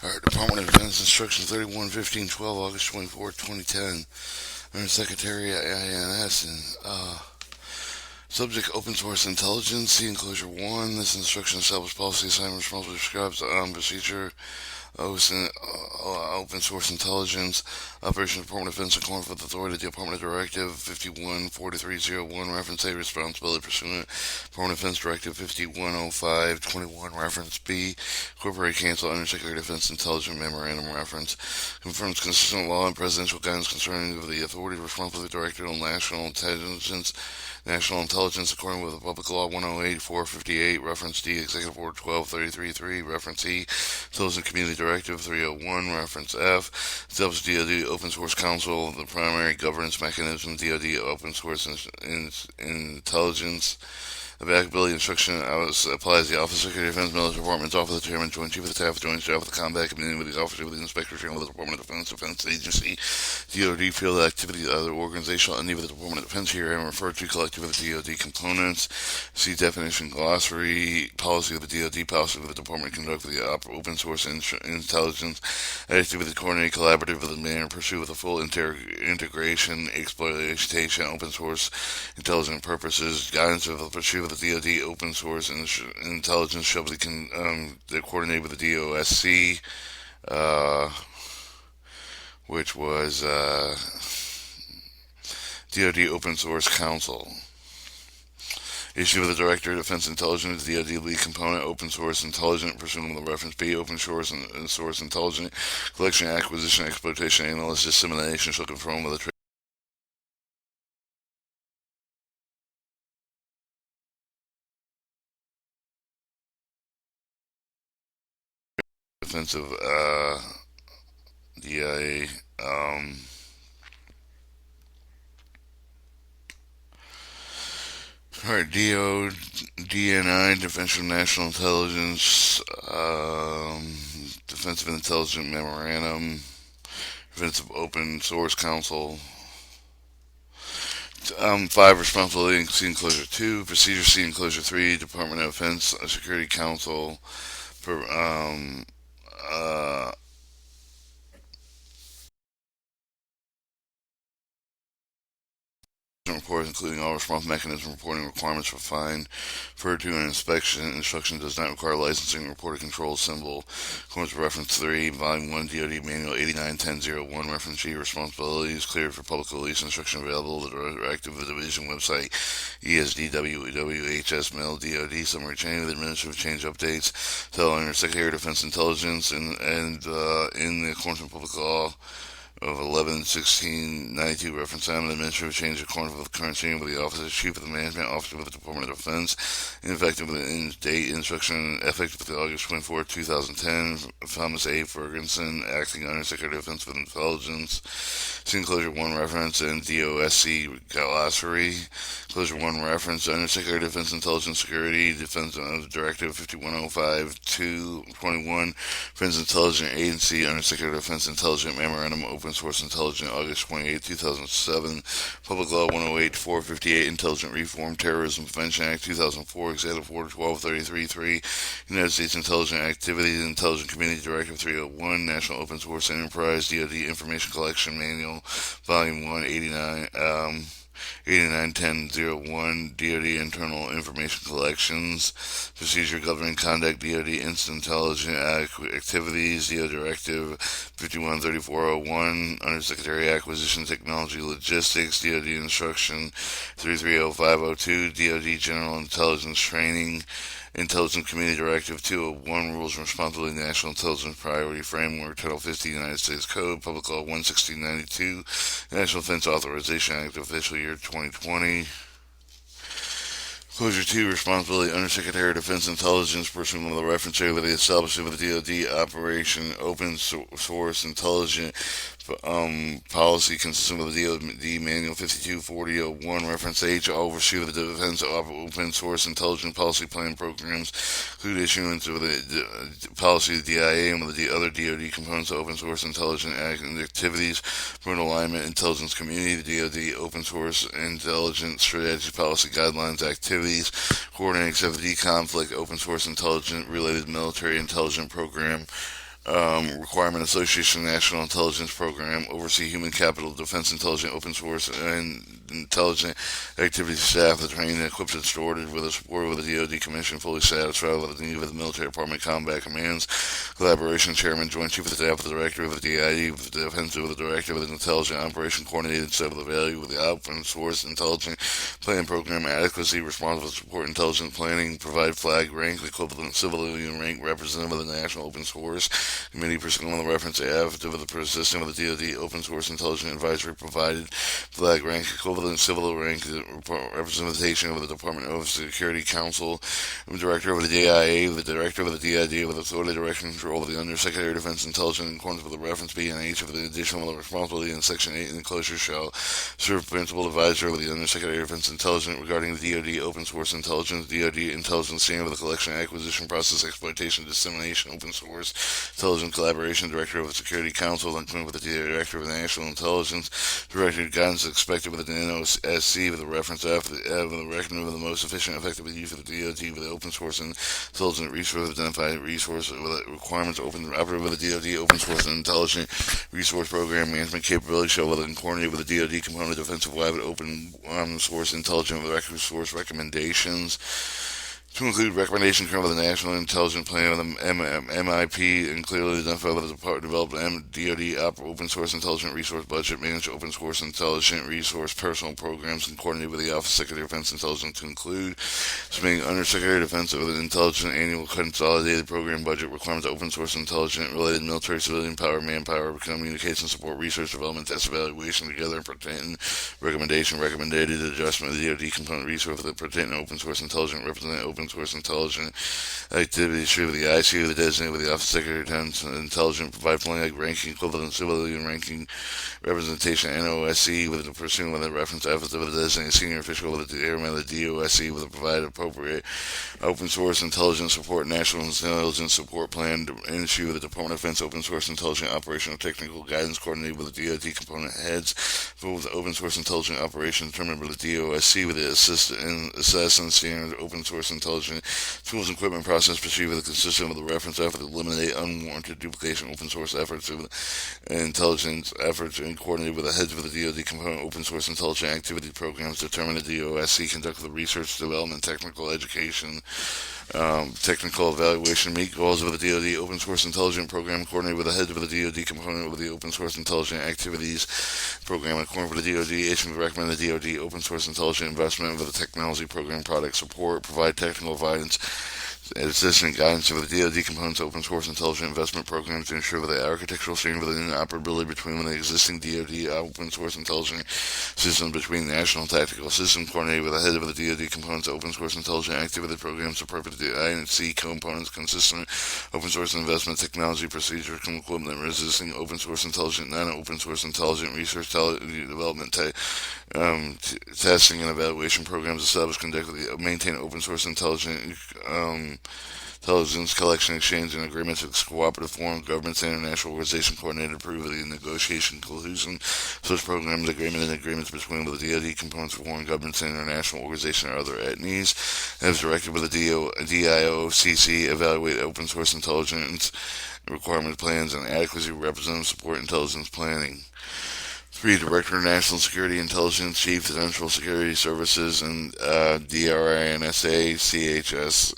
Alright, Department of Defense Instruction 31-15-12, August 24th, 2010. Under Secretary at INS subject open source intelligence. See enclosure 1. This instruction establishes policy assignment responsibility prescribes procedure open source intelligence, Operation Department of Defense in accordance with authority of the Department Directive 514301, reference A, responsibility pursuant Department of Defense Directive 510521, reference B, incorporate cancel Undersecretary of Defense Intelligence Memorandum reference, confirms consistent law and presidential guidance concerning the authority responsible for the Director on National Intelligence according with Public Law 108-458, reference D, Executive Order 1233-3, reference E, Intelligence Community Directive 301, reference F, establishes DoD Open Source Council, the primary governance mechanism, DoD Open Source Intelligence. Evacuability instruction applies the Office of Secretary of Defense, Military Department's Office of the Chairman, Joint Chief of Staff, Joint Staff of the Combat Committee, with the Officer of the Inspector General of the Department of Defense, Defense Agency, DoD field activity, other organizational entity of the Department of Defense here, and referred to collective of the DoD components. See definition glossary, policy of the DoD, policy of the Department conduct of the open source intelligence activity, coordinate collaborative of the manner, pursue with a full integration, exploitation, open source intelligent purposes, guidance of the pursuit of the DoD open source intelligence shall be coordinated with the DOSC, which was DoD Open Source Council. Issue of the Director of Defense Intelligence, DoD Lead Component, Open Source Intelligence, pursuant to the reference B, Open Source and Source Intelligence, Collection, Acquisition, Exploitation, Analysis, Dissemination shall confirm with the defensive DIA. Alright, DNI, Defensive National Intelligence, Defensive Intelligence Memorandum, Defensive Open Source Council. 5, Responsibility, C Enclosure 2, Procedure, C Enclosure 3, Department of Defense Security Council, for, uh, reports, including all response mechanism reporting requirements for fine, referred to an inspection. Instruction does not require licensing. Reporter control symbol. According to reference 3, volume 1, DoD manual 891001, reference G, responsibilities cleared for public release. Instruction available. The directive of the division website, ESDWWHS mail DoD summary chain with administrative change updates. Tell under Secretary of Defense Intelligence and in the accordance with public law of 11-16-92 reference time and administrative change according with the current senior with the office of chief of the management officer with the Department of Defense, ineffective with the date instruction effective with August 24, 2010. Thomas A. Ferguson, acting under Secretary of Defense with Intelligence. See enclosure 1 reference and DOSC glossary. Closure 1 reference under Secretary of Defense Intelligence Security Defense Directive 5105-221. Defense Intelligence Agency under Secretary of Defense Intelligence Memorandum Open Source Intelligence August 28, 2007. Public Law 108-458 Intelligent Reform Terrorism Prevention Act 2004 Executive Order 1233-3 United States Intelligence Activities Intelligence Community Directive 301 National Open Source Enterprise DoD Information Collection Manual Volume 1 891001 DoD Internal Information Collections Procedure Governing Conduct DoD Instant Intelligence Activities DoD Directive 513401 Undersecretary Acquisition Technology Logistics DoD Instruction 330502 DoD General Intelligence Training Intelligence Community Directive 201 Rules and Responsibility National Intelligence Priority Framework Title 50 United States Code Public Law 11692 National Defense Authorization Act Official Year 2020. Closure 2, Responsibility Undersecretary of Defense Intelligence, pursuant to the reference area of the establishment of the DoD Operation Open Source Intelligence policy consistent with the DoD Manual 524001, reference H, oversee the Defense Open Source Intelligence Policy Plan programs, include issuance of the policy of the DIA and with the other DoD components of open source intelligence activities, promote alignment, intelligence community, the DoD Open Source Intelligence Strategy Policy Guidelines Activities, coordinate activity conflict, open source intelligence related military intelligence program Requirement Association National Intelligence Program, oversee human capital, defense intelligence, open source, and intelligent activity staff that trained and equipped and stored with the support of the DoD Commission, fully satisfied with the need of the military department combat commands, collaboration chairman, joint chief of staff with the director of the DID, with the defense with the director of the intelligent operation coordinated set of the value with the open source intelligent plan program adequacy, responsible to support intelligent planning, provide flag rank equivalent civilian rank representative of the National Open Source Committee pursuant to the reference affidavit of the persistent of the DoD Open Source Intelligence Advisory provided flag rank equivalent civil rank representation of the Department of Security Council, director of the DIA, the director of the DID with authority, direction, and control of the Undersecretary of Defense Intelligence in accordance with the reference B and H of the additional responsibility in Section 8 in the closure shall serve principal advisor of the Undersecretary of Defense Intelligence regarding the DoD Open Source Intelligence, DoD Intelligence Standard of the collection, acquisition, process, exploitation, dissemination, open source, intelligence collaboration, director of the Security Council, with the director of the National Intelligence, director of guidance expected with the NOSC with the reference F, the recommended with the most efficient, effective use of the DoD with the open source and intelligent resource, identified resource with the requirements open operative with the DoD open source and intelligent resource program management capability shall with and coordinate with the DoD component defensive wide with open source intelligent with source recommendations to include recommendations from the National Intelligence Plan of the MIP and clearly identify the Department developed DoD open source intelligent resource budget, manage open source intelligent resource personal programs and coordinate with the Office of Secretary of Defense Intelligence to include submitting Undersecretary of Defense of an intelligent annual consolidated program budget requirements open source intelligent related military civilian power, manpower, communication support, research development, test evaluation together and pertaining recommended adjustment of the DoD component resource for the pertaining open source intelligent represent open source intelligent activities through the ICU, the designated with the Office of Secretary of Defense Intelligence, provide flag ranking equivalent civilian ranking representation NOSC with the pursuing with the reference efforts of the designated senior official with the chairman of the DOSC with the provided appropriate open source intelligence support, national intelligence support plan, issue with the Department of Defense open source intelligent operational technical guidance coordinated with the DoD component heads for the open source intelligent operations determined by the DOSC with the assess and standard open source intelligence tools and equipment process procedure with a consistent with the reference effort to eliminate unwarranted duplication open source efforts and intelligence efforts and coordinate with the heads of the DoD component open source intelligent activity programs determine the DOSC conduct the research development technical education technical evaluation meet goals of the DoD open source intelligent program coordinate with the heads of the DoD component with the open source intelligent activities program according with the DoD issue to recommend the DoD open source intelligent investment with the technology program product support provide technical guidance assistant guidance of the DoD components open source intelligent investment programs to ensure that the architectural standard and interoperability between the existing DoD open source intelligent systems between national tactical systems coordinated with the head of the DoD components open source intelligent activity programs to perfect the INC components consistent open source investment technology procedure equipment resisting open source intelligent non-open source intelligent research development testing and evaluation programs established conduct maintain open source intelligent intelligence collection, exchange, and agreements with cooperative foreign governments and international organizations coordinated approve of the negotiation conclusion such programs, agreement, and agreements between the DoD components of foreign governments and international organizations or other entities. As directed by the DIOCC, evaluate open source intelligence requirement plans and adequacy representative support intelligence planning. 3. Director of National Security Intelligence, Chief Central Security Services, and DRINSA, CHS,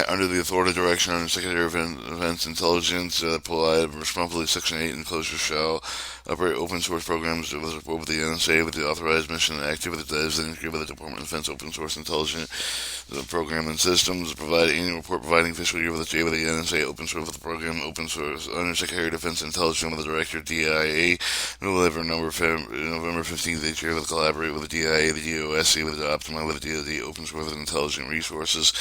under the authority direction of the Secretary of Defense Intelligence, applied responsibility Section 8 enclosure shall operate open source programs with support with the NSA with the authorized mission and activity that is integrated with the Department of Defense open source intelligence program and systems, provide annual report providing fiscal year with the J with the NSA open source with the program open source under Secretary of Defense Intelligence with the Director DIA November 15th each year with collaborate with the DIA, the DOSC with the optimize with the DoD open source with intelligent resources,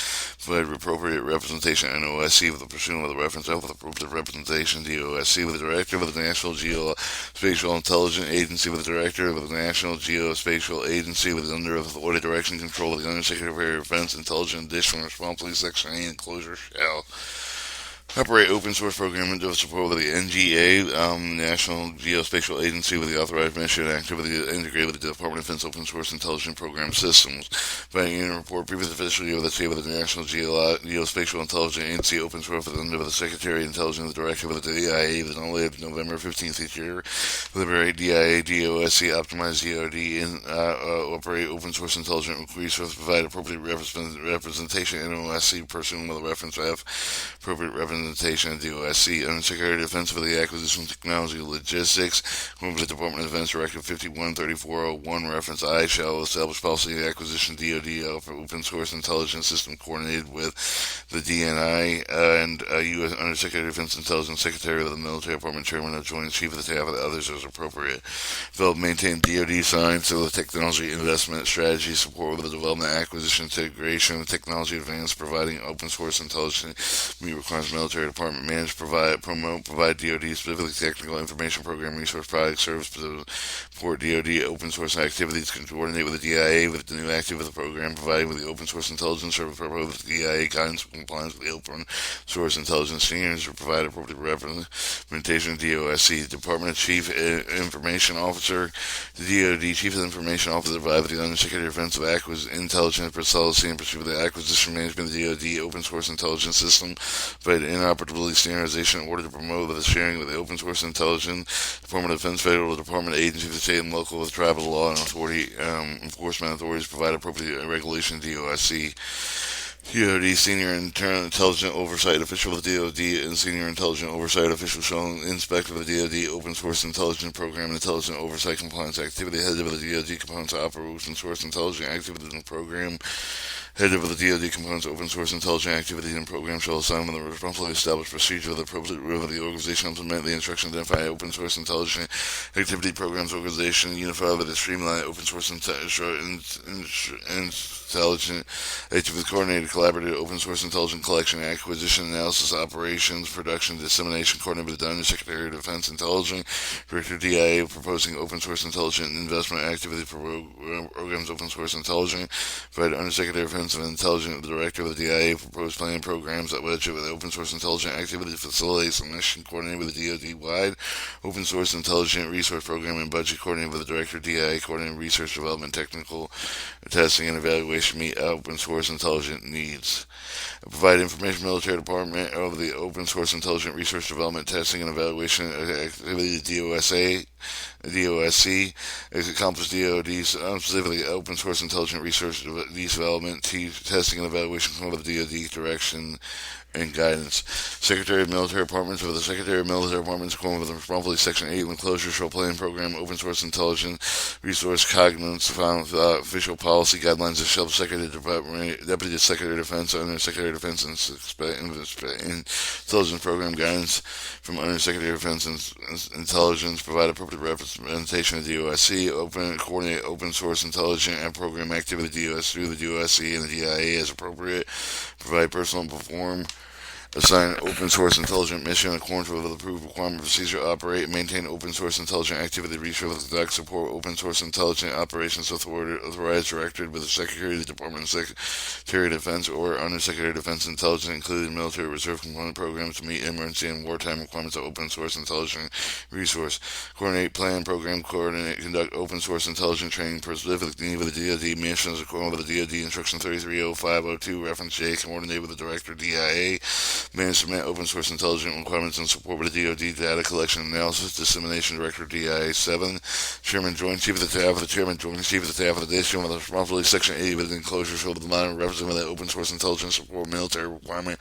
provide appropriate representation NOSC with the pursuit of the reference with appropriate representation DOSC with the Director of the National Geospatial Intelligence Agency with the Director of the National Geospatial Agency with under authority direction control of the Undersecretary of Defense Intelligence Additional Responsibility Section 8 enclosure shall Operate open source program to support with the NGA, National Geospatial Agency, with the authorized mission and activity integrated with the Department of Defense Open Source Intelligence Program Systems. By a report previous official year of the state with the National Geospatial Intelligence Agency Open Source under the Secretary of Intelligence Directive of the DIA was only of November 15th each year. Liberate DIA, DOSC, optimize DOD, and operate open source intelligence resource, provide appropriate representation in OSC, pursuant with a reference F, appropriate representation in DOSC, Undersecretary of Defense for the Acquisition of Technology Logistics, according to the Department of Defense Directive 513401, reference I, shall establish policy and acquisition DOD for open source intelligence system coordinated with the DNI and U.S. Undersecretary of Defense Intelligence Secretary of the Military Department, Chairman of Joint Chief of the Staff, and others as appropriate. Develop, maintain DoD science, so the technology investment strategy, support with the development, acquisition, integration, and technology advance, providing open source intelligence, meet requirements. Military Department manage, provide, promote, provide DoD specifically technical information program, resource, product, service, support DoD open source activities, can coordinate with the DIA with the new activity of the program, providing with the open source intelligence service, provide with the DIA guidance compliance with the open source intelligence standards, or provide appropriate representation of DOSC. Department Chief Information Officer, the DoD Chief of Information Officer, provide with the Undersecretary of Defense of Intelligence, policy, and pursue the acquisition management of the DoD open source intelligence system, provide interoperability standardization in order to promote the sharing of the open source intelligence. Department of Defense, federal department, agency of the state and local with tribal law and authority enforcement authorities, provide appropriate regulation to DOSC. DoD Senior Internal Intelligence Oversight Official of the DoD and Senior Intelligence Oversight Official shall inspect the DoD Open Source Intelligence Program and Intelligence Oversight Compliance Activity. Head of the DoD components operate open source intelligence activities in the program. Head of the DoD components open source intelligence activities and program shall assign with the responsibility established procedure of the appropriate rule of the organization implement the instructions identify open source intelligence activity programs organization unified with a streamlined open source intelligence activity coordinated collaborative open source intelligence collection acquisition analysis operations production dissemination coordinated with the Undersecretary of Defense Intelligence Director DIA proposing open source intelligence investment activity programs open source intelligence provide Undersecretary of Defense and Intelligence Director of the DIA proposed plan programs that budget with open source intelligence activity facilitates a mission coordinated with the DoD wide open source intelligence resource program and budget coordinated with the Director of DIA coordinating research development technical testing and evaluation meet open source intelligence needs. Provide information military department of the open source intelligence research development testing and evaluation activity DOSC accomplish DoD's specifically open source intelligence research development testing and evaluation come with the DoD direction and guidance. Secretary of Military Departments for the Secretary of Military Departments according with responsibility Section 8 enclosure shall plan program open source intelligence resource cognizance official policy guidelines that shall Secretary of Department Deputy Secretary of Defense Under Secretary of Defense and intelligence program guidance from Under Secretary of Defense and Intelligence provide appropriate representation of DOSC coordinate open source intelligence and program activity DOS through the DOSC and the DIA as appropriate provide personal perform assign open source intelligent mission in accordance with the approved requirement procedure, operate and maintain open source intelligent activity, research, conduct, support open source intelligent operations authorized directed with the Secretary of the Department, Secretary of Defense, or Under Secretary of Defense Intelligence, including military reserve component programs to meet emergency and wartime requirements of open source intelligent resource. Coordinate, plan, program, coordinate, conduct open source intelligent training per specific need with the DoD missions according with the DoD Instruction 330502, reference J, coordinate with the Director DIA. Management, open source intelligence requirements and support with the DoD data collection analysis, dissemination director DIA 7, Chairman Joint Chief of the Staff, the Chairman Joint Chief of the Staff of the Nation with responsibility Section 80 with enclosure show the line representing the open source intelligence support military requirement,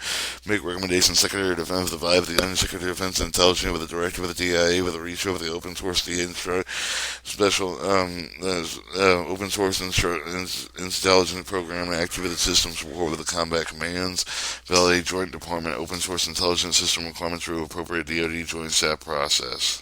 make recommendations, Secretary of Defense with the vibe of the Undersecretary of Defense Intelligence with the Director of the DIA with the reach over the open source special open source intelligence program and activity systems support with the combat commands, validate joint department open source intelligence system requirements through appropriate DoD joint staff process.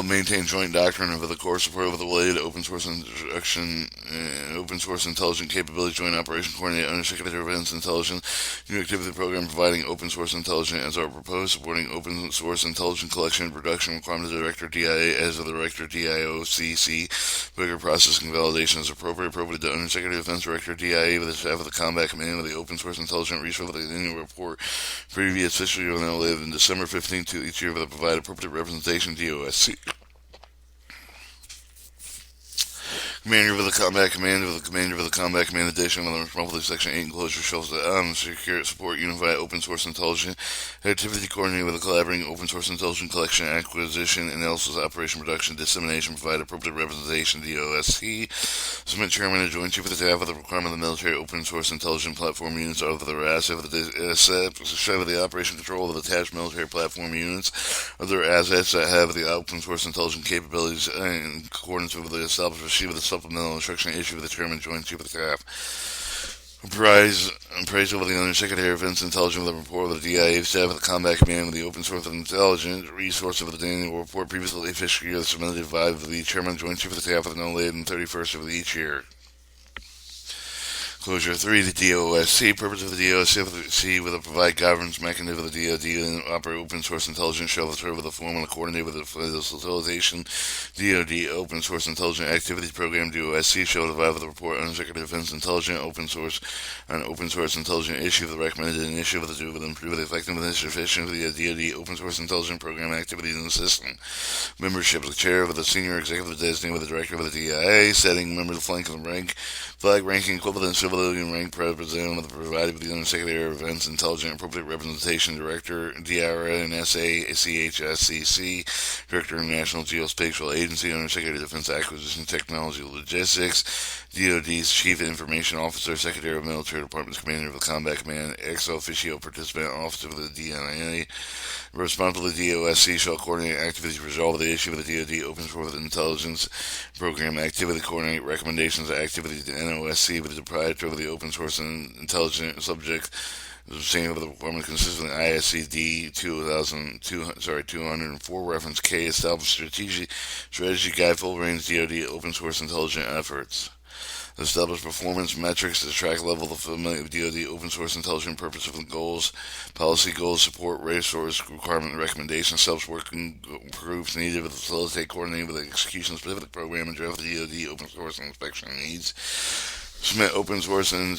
maintain joint doctrine over the core support over the related open source instruction and open source intelligent capability joint operation coordinate undersecretary of defense intelligence new activity program providing open source intelligence as are proposed supporting open source intelligence collection and production requirement of the director DIA as of the director DIOCC bigger processing validation as appropriate to undersecretary of defense director DIA with the staff of the combat command with the open source intelligence resource with the annual report previous fiscal year now live in December 15th to each year with the provide appropriate representation DOSC. Commander of the Combat Command of the Commander of the Combat Command Edition of the Republic Section 8 enclosure shows the secure support unified open source intelligence activity coordinated with the collaborating open source intelligence collection, acquisition, analysis, operation, production, dissemination, provide appropriate representation DOSC. Submit Chairman and Joint Chief of the Staff of the requirement of the military open source intelligence platform units of the RAS of the operation control of the attached military platform units of their assets that have the open source intelligence capabilities in accordance with the established receive of the supplemental instruction issued with the Chairman Joint Chief of the Staff. Praise over the Undersecretary of Defense Intelligence with a report of the DIA staff of the Combat Command with the Open Source Intelligence resource of the annual report previously fiscal year submitted by the Chairman Joint Chief of the Staff of the no later than 31st of each year. Closure 3, the DOSC. Purpose of the DOSC with a provide governance mechanism of the DoD and operate open source intelligence shall serve with the form and coordinate with the facilitation DoD open source intelligence activities program. DOSC shall provide with the report on Secretary of Defense intelligence open source intelligence issue the recommended initiative with the improve the effectiveness and efficiency of the DoD open source intelligence program activities in the system. Membership: the chair of the senior executive designated with the director of the DIA, setting members flank and flag ranking equivalent civilian rank representative provided with the Undersecretary of Defense Intelligence Appropriate Representation Director, DRA and SACHSCC, Director of National Geospatial Agency, Undersecretary of Defense Acquisition Technology Logistics, DoD's Chief Information Officer, Secretary of Military Departments, Commander of the Combat Command, ex officio participant officer of the DNA, responsible to the DOSC shall coordinate activities to resolve the issue of the DoD open source intelligence program activity, coordinate recommendations of activities to NOSC with the proprietor of the open source and intelligence subject. The same of the requirement consists of the ISCD 204 reference K established strategy guide full range DoD open source intelligence efforts. Establish performance metrics to track level of familiarity with DoD open source intelligence purpose of goals, policy goals, support, resource requirement, and recommendations, self-working groups needed to facilitate coordinating with the execution of specific program and draft the DoD open source and inspection needs. Submit open source and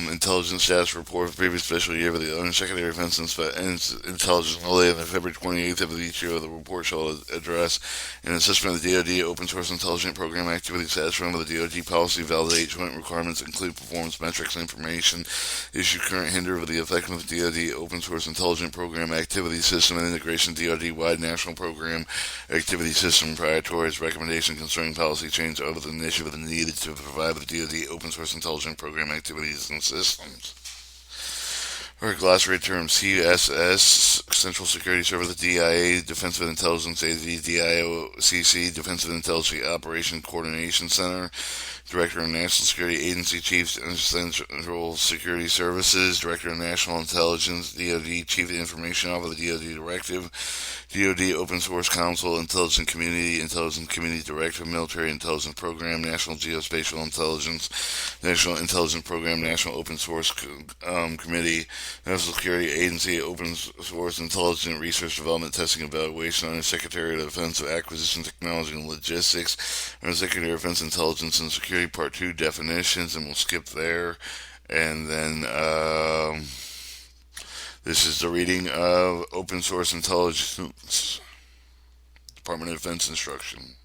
intelligence status report for previous fiscal year with the Undersecretary of Defense Intelligence no later than February 28th of each year. The report shall address an assessment of the DoD open source intelligence program activity status run with the DoD policy, validate joint requirements, include performance metrics, information, issue current hinder of the effectiveness of DoD open source intelligence program activity system and integration DoD-wide national program activity system priorities recommendation concerning policy change over the initiative needed to provide the DoD open source intelligence program activities and systems. Or glossary terms: CSS, Central Security Service, DIA, Defensive Intelligence, DIOCC, Defensive Intelligence Operation Coordination Center, Director of National Security Agency, Chief Central Security Services, Director of National Intelligence, DoD, Chief of Information Officer, DoD Directive, DoD Open Source Council, Intelligence Community Director, Military Intelligence Program, National Geospatial Intelligence, National Intelligence Program, National Open Source Committee, National Security Agency, Open Source Intelligence Research Development Testing Evaluation, Under Secretary of Defense of Acquisition Technology and Logistics, Under Secretary of Defense Intelligence and Security Part 2 definitions, and we'll skip there. And then this is the reading of Open Source Intelligence Department of Defense instruction.